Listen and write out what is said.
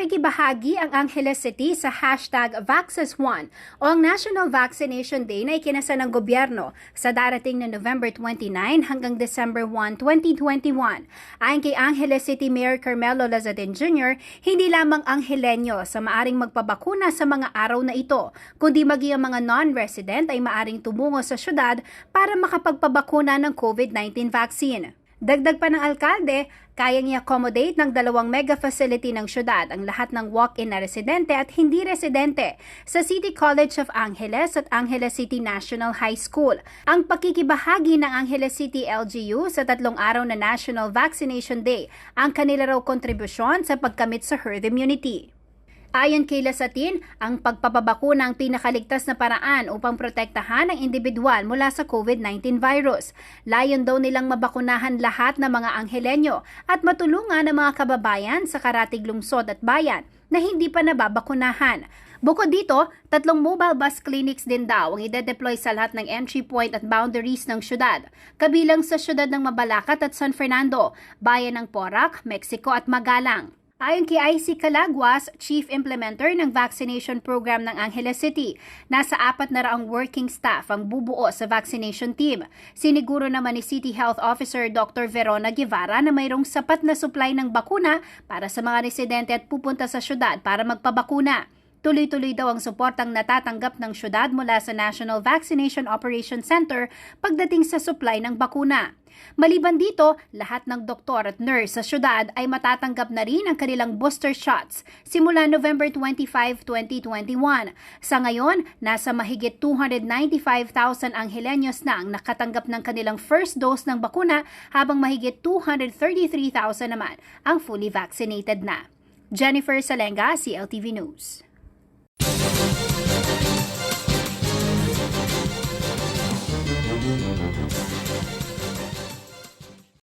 Nakikibahagi ang Angeles City sa #VaxAs1 o ang National Vaccination Day na ikinasa ng gobyerno sa darating na November 29 hanggang December 1, 2021. Ayon kay Angeles City Mayor Carmelo Lazadin Jr., hindi lamang Angeleño sa maaring magpabakuna sa mga araw na ito, kundi maging ang mga non-resident ay maaring tumungo sa syudad para makapagpabakuna ng COVID-19 vaccine. Dagdag pa ng alkalde, kayang i-accommodate ng 2 mega facility ng syudad ang lahat ng walk-in na residente at hindi residente sa City College of Angeles at Angeles City National High School. Ang pakikibahagi ng Angeles City LGU sa 3 araw na National Vaccination Day ang kanila raw kontribusyon sa pagkamit sa herd immunity. Ayon kay Lasatin, ang pagpapabakuna ang pinakaligtas na paraan upang protektahan ang individual mula sa COVID-19 virus. Layon daw nilang mabakunahan lahat ng mga Angeleño at matulungan ang mga kababayan sa karatig lungsod at bayan na hindi pa nababakunahan. Bukod dito, 3 mobile bus clinics din daw ang ide-deploy sa lahat ng entry point at boundaries ng syudad, kabilang sa syudad ng Mabalacat at San Fernando, bayan ng Porac, Mexico at Magalang. Ayon kay IC Calaguas, Chief Implementer ng vaccination program ng Angeles City, nasa 400 working staff ang bubuo sa vaccination team. Siniguro naman ni City Health Officer Dr. Verona Guevara na mayroong sapat na supply ng bakuna para sa mga residente at pupunta sa syudad para magpabakuna. Tuloy-tuloy daw ang suportang natatanggap ng syudad mula sa National Vaccination Operations Center pagdating sa supply ng bakuna. Maliban dito, lahat ng doktor at nurse sa syudad ay matatanggap na rin ang kanilang booster shots simula November 25, 2021. Sa ngayon, nasa mahigit 295,000 Angeleños na ang nakatanggap ng kanilang first dose ng bakuna habang mahigit 233,000 naman ang fully vaccinated na. Jennifer Salenga, CLTV News.